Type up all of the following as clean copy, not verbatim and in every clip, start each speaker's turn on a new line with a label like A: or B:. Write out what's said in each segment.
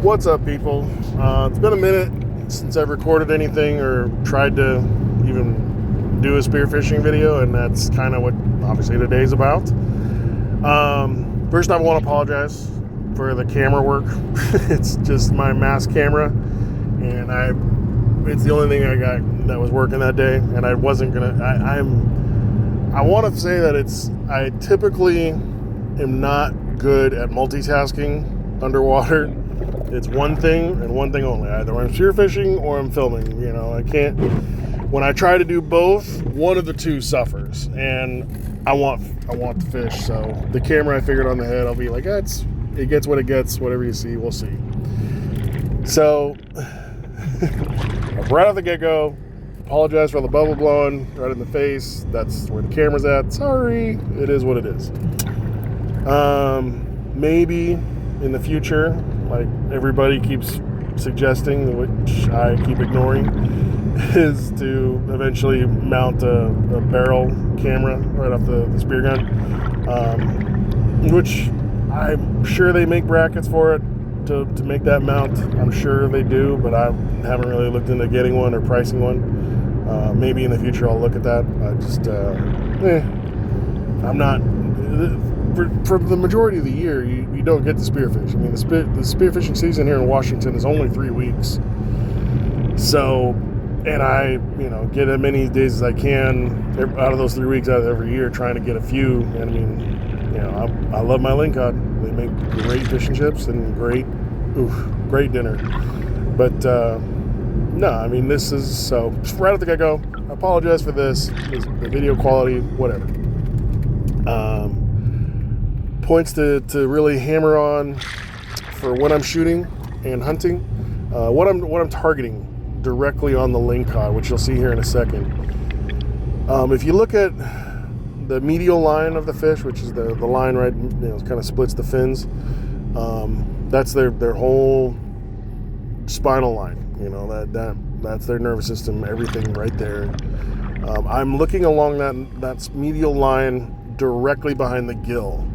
A: What's up, people? It's been a minute since I've recorded anything or tried to even do a spearfishing video, and that's kind of what obviously today's about. First, I want to apologize for the camera work. It's just my mass camera, and it's the only thing I got that was working that day, and I wasn't gonna. I want to say that I typically am not good at multitasking underwater. It's one thing and one thing only. Either I'm spearfishing or I'm filming. You know, I can't. When I try to do both, one of the two suffers, and I want the fish. So the camera I figured on the head, I'll be like, it gets what it gets. Whatever you see, we'll see. So right off the get-go, apologize for the bubble blowing right in the face. That's where the camera's at. Sorry, it is what it is. Maybe in the future, like everybody keeps suggesting, which I keep ignoring, is to eventually mount a barrel camera right off the spear gun, which I'm sure they make brackets for it to make that mount. I'm sure they do, but I haven't really looked into getting one or pricing one. Maybe in the future I'll look at that. I'm not... For the majority of the year, you don't get to spearfish. I mean, the spearfishing season here in Washington is only 3 weeks. So, and I, get as many days as I can out of those 3 weeks out of every year, trying to get a few. And I mean, I love my lingcod. They make great fish and chips and great dinner. But no, I mean, this is so right at the get-go. I apologize for this. The video quality, whatever. Points to really hammer on for when I'm shooting and hunting. What I'm targeting directly on the lingcod, which you'll see here in a second. If you look at the medial line of the fish, which is the line right, kind of splits the fins. That's their whole spinal line. That's their nervous system. Everything right there. I'm looking along that medial line directly behind the gill.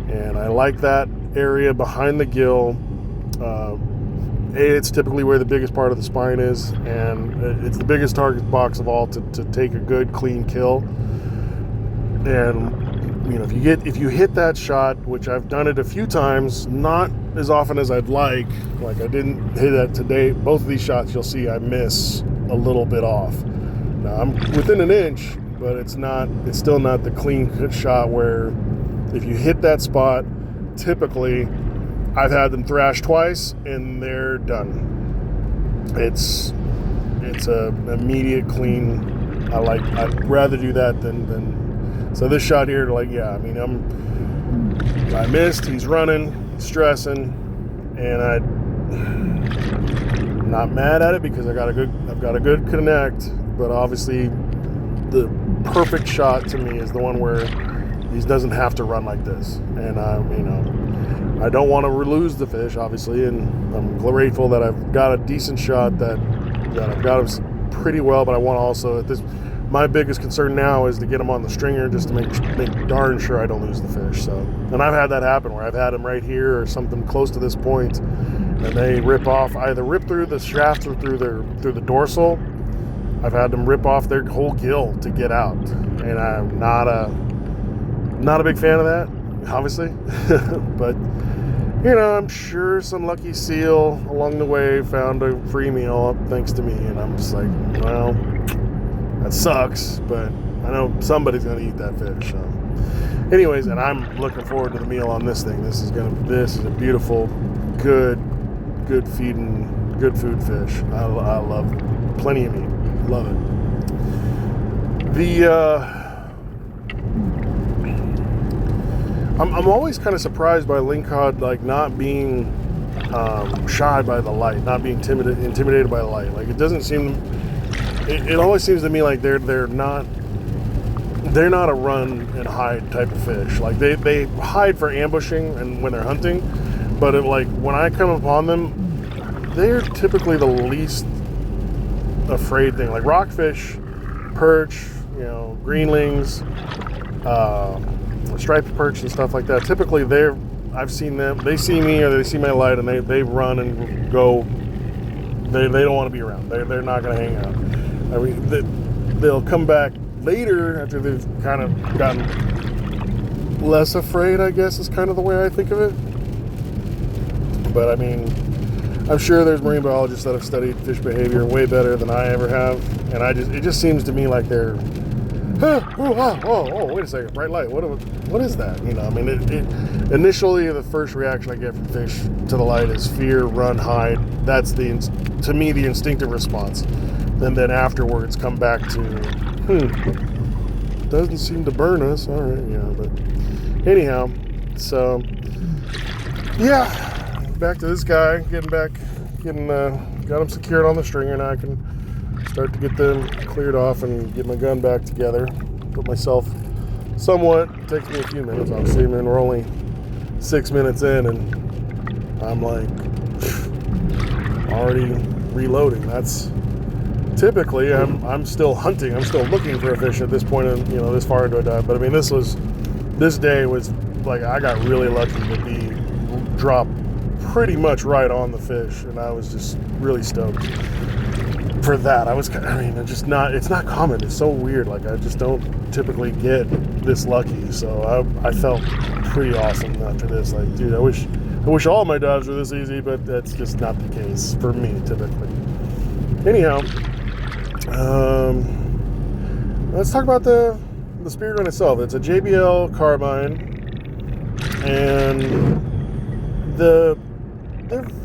A: And I like that area behind the gill. It's typically where the biggest part of the spine is, and it's the biggest target box of all to take a good clean kill. And if you hit that shot, which I've done it a few times, not as often as I'd like I didn't hit that today. Both of these shots you'll see I miss a little bit off. Now I'm within an inch, but it's still not the clean shot where if you hit that spot, typically I've had them thrash twice and they're done. It's a immediate clean. I'd rather do that than so this shot here, I missed, he's running, stressing, and I'm not mad at it because I've got a good connect, but obviously the perfect shot to me is the one where he doesn't have to run like this. And I don't want to lose the fish, obviously, and I'm grateful that I've got a decent shot that I've got him pretty well, but I want to also my biggest concern now is to get him on the stringer just to make darn sure I don't lose the fish. So, and I've had that happen where I've had him right here or something close to this point, and they either rip through the shaft or through the dorsal. I've had them rip off their whole gill to get out, and I'm not a big fan of that, obviously. But I'm sure some lucky seal along the way found a free meal thanks to me, and I'm just like, well, that sucks, but I know somebody's gonna eat that fish. So anyways, and I'm looking forward to the meal on this thing. This is a beautiful, good feeding, good food fish. I love it. Plenty of meat. Love it. I'm always kind of surprised by lingcod, not being shy by the light, not being intimidated by the light. It doesn't seem. It always seems to me like they're not a run and hide type of fish. They hide for ambushing and when they're hunting, but when I come upon them, they're typically the least afraid thing. Like rockfish, perch, greenlings, striped perch and stuff like that. Typically I've seen them. They see me or they see my light, and they run and go. They don't want to be around. They're not going to hang out. I mean, they'll come back later after they've kind of gotten less afraid, I guess, is kind of the way I think of it. But I mean, I'm sure there's marine biologists that have studied fish behavior way better than I ever have, and it just seems to me like they're, wait a second, bright light, what is that? You know, I mean, initially the first reaction I get from fish to the light is fear, run, hide. That's to me the instinctive response. And then afterwards come back to, doesn't seem to burn us. All right, yeah, but anyhow, so yeah, back to this guy, got him secured on the stringer. Now I can start to get them cleared off and get my gun back together. Put myself somewhat, it takes me a few minutes, obviously. I mean, we're only 6 minutes in and I'm like already reloading. That's typically I'm still hunting. I'm still looking for a fish at this point, in, this far into a dive. But I mean, this day was like, I got really lucky to be dropped pretty much right on the fish, and I was just really stoked for that. It's not common. It's so weird. Like, I just don't typically get this lucky. So I felt pretty awesome after this. Like, dude, I wish all my dives were this easy, but that's just not the case for me typically. Anyhow, let's talk about the spear gun itself. It's a JBL carbine, and they're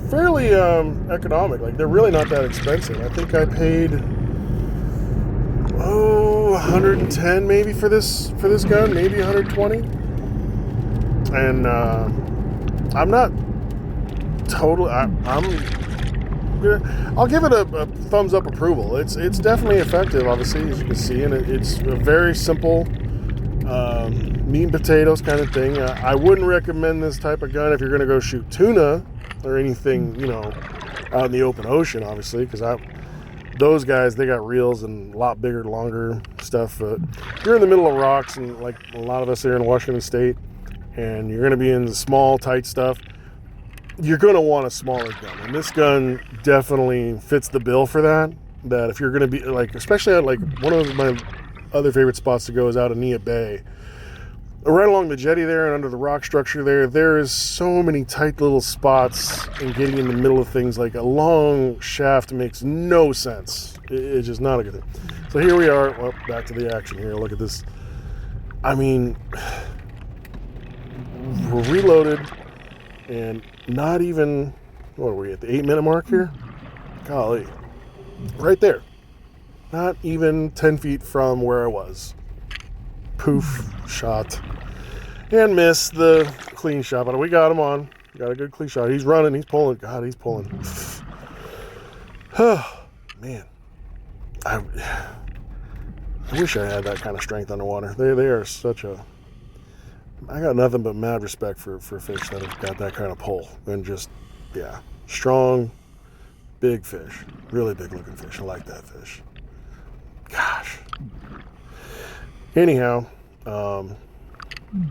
A: fairly economic. Like, they're really not that expensive. I think I paid $110 maybe for this gun, maybe $120. And I'm not totally. I'll give it a thumbs up approval. It's definitely effective, obviously, as you can see, and it's a very simple meat and potatoes kind of thing. I wouldn't recommend this type of gun if you're going to go shoot tuna or anything, out in the open ocean, obviously, because those guys, they got reels and a lot bigger, longer stuff. But you're in the middle of rocks, and like a lot of us here in Washington State, and you're going to be in the small, tight stuff, you're going to want a smaller gun. And this gun definitely fits the bill for that. That if you're going to be, like, especially at, like, one of my other favorite spots to go is out of Nia Bay. Right along the jetty there and under the rock structure there is so many tight little spots, and getting in the middle of things, like a long shaft, makes no sense. It's just not a good thing. So here we are. Well, back to the action here. Look at this. I mean, we're reloaded, and not even, what are we at, the 8-minute mark here? Golly. Right there. Not even 10 feet from where I was. Poof, shot. And missed the clean shot, but we got him on. Got a good clean shot. He's running, he's pulling. God, he's pulling. Man. I wish I had that kind of strength underwater. They are such a... I got nothing but mad respect for fish that have got that kind of pull. And just, yeah, strong, big fish. Really big looking fish. I like that fish. Gosh. Anyhow,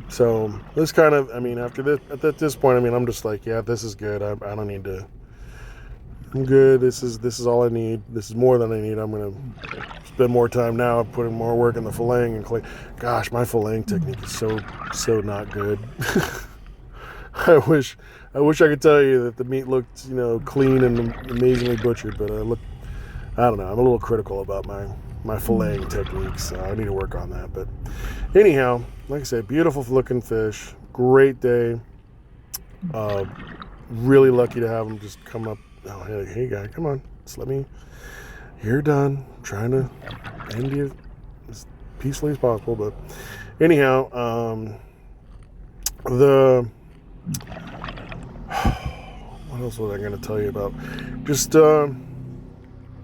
A: so this kind of, I mean, after this, at this point, I mean, I'm just like, yeah, this is good. I don't need to, I'm good. This is all I need. This is more than I need. I'm going to spend more time now putting more work in the filleting and clay. Gosh, my filleting technique is so not good. I wish I could tell you that the meat looked, clean and amazingly butchered, but I don't know. I'm a little critical about my filleting techniques. So I need to work on that. But anyhow, like I said, beautiful looking fish. Great day. Really lucky to have them just come up. Oh, hey guy, come on. Just let me. You're done. I'm trying to end you as peacefully as possible. But anyhow, what else was I going to tell you about? Just,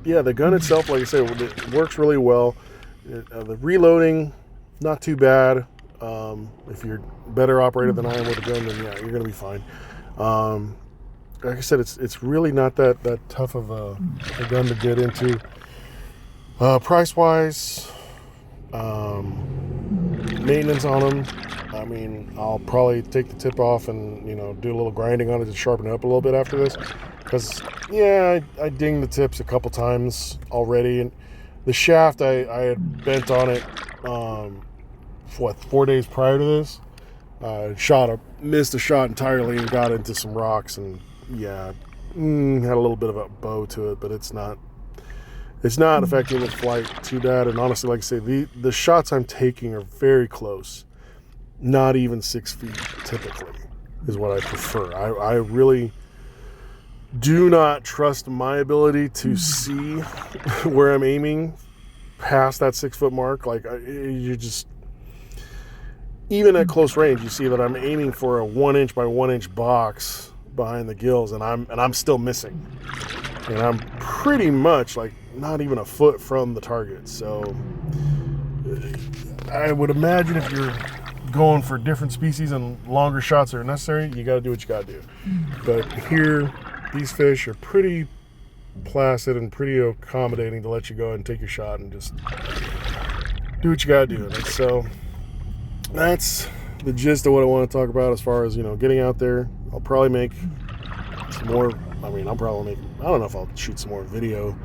A: yeah, the gun itself, like I said, it works really well. The reloading, not too bad. If you're a better operator than I am with a gun, then yeah, you're going to be fine. Like I said, it's really not that tough of a gun to get into. Price-wise, maintenance on them, mean, I'll probably take the tip off and, you know, do a little grinding on it to sharpen it up a little bit after this. Because, yeah, I dinged the tips a couple times already. And the shaft, I had bent on it, 4 days prior to this. Missed a shot entirely and got into some rocks. And, yeah, had a little bit of a bow to it, but it's not affecting the flight too bad. And honestly, like I say, the shots I'm taking are very close. Not even 6 feet typically is what I prefer. I really do not trust my ability to see where I'm aiming past that 6 foot mark. Like you just, even at close range, you see that I'm aiming for a 1 inch by 1 inch box behind the gills, and I'm still missing. And I'm pretty much like not even a foot from the target. So I would imagine if you're going for different species and longer shots are necessary, you got to do what you got to do. But here, these fish are pretty placid and pretty accommodating to let you go and take your shot and just do what you got to do. And so that's the gist of what I want to talk about as far as, you know, getting out there. I'll probably make some more. I mean, I don't know if I'll shoot some more video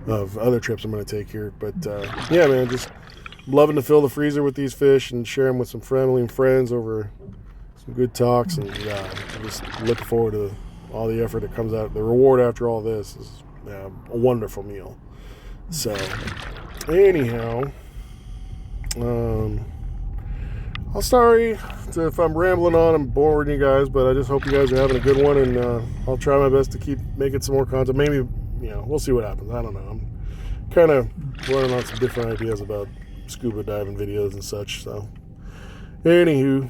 A: of other trips I'm going to take here. But yeah, man, just loving to fill the freezer with these fish and share them with some family and friends over some good talks. And I'm just looking forward to all the effort that comes out. The reward after all this is a wonderful meal. So anyhow, I'm sorry if I'm rambling on and boring you guys, but I just hope you guys are having a good one, and I'll try my best to keep making some more content. Maybe, you know, we'll see what happens. I don't know. I'm kind of running on some different ideas about scuba diving videos and such. So anywho,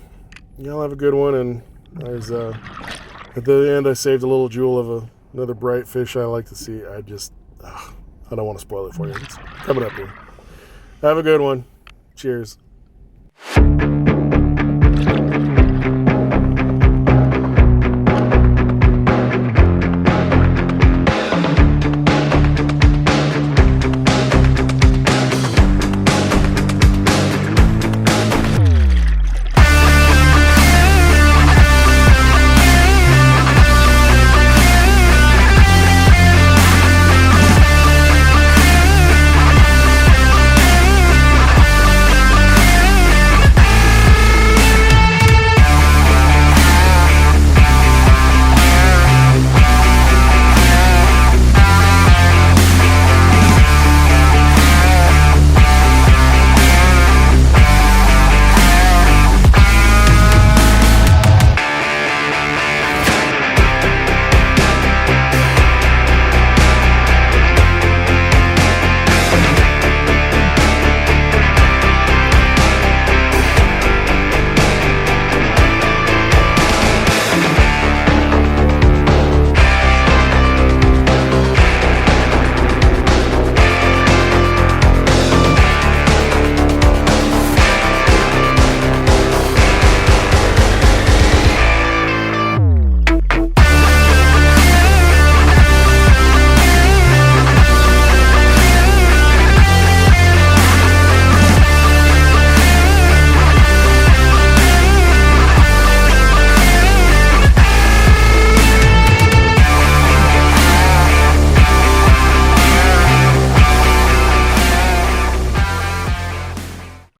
A: y'all have a good one. And there's at the end I saved a little jewel of another bright fish I like to see. I don't want to spoil it for you. It's coming up here. Have a good one. Cheers.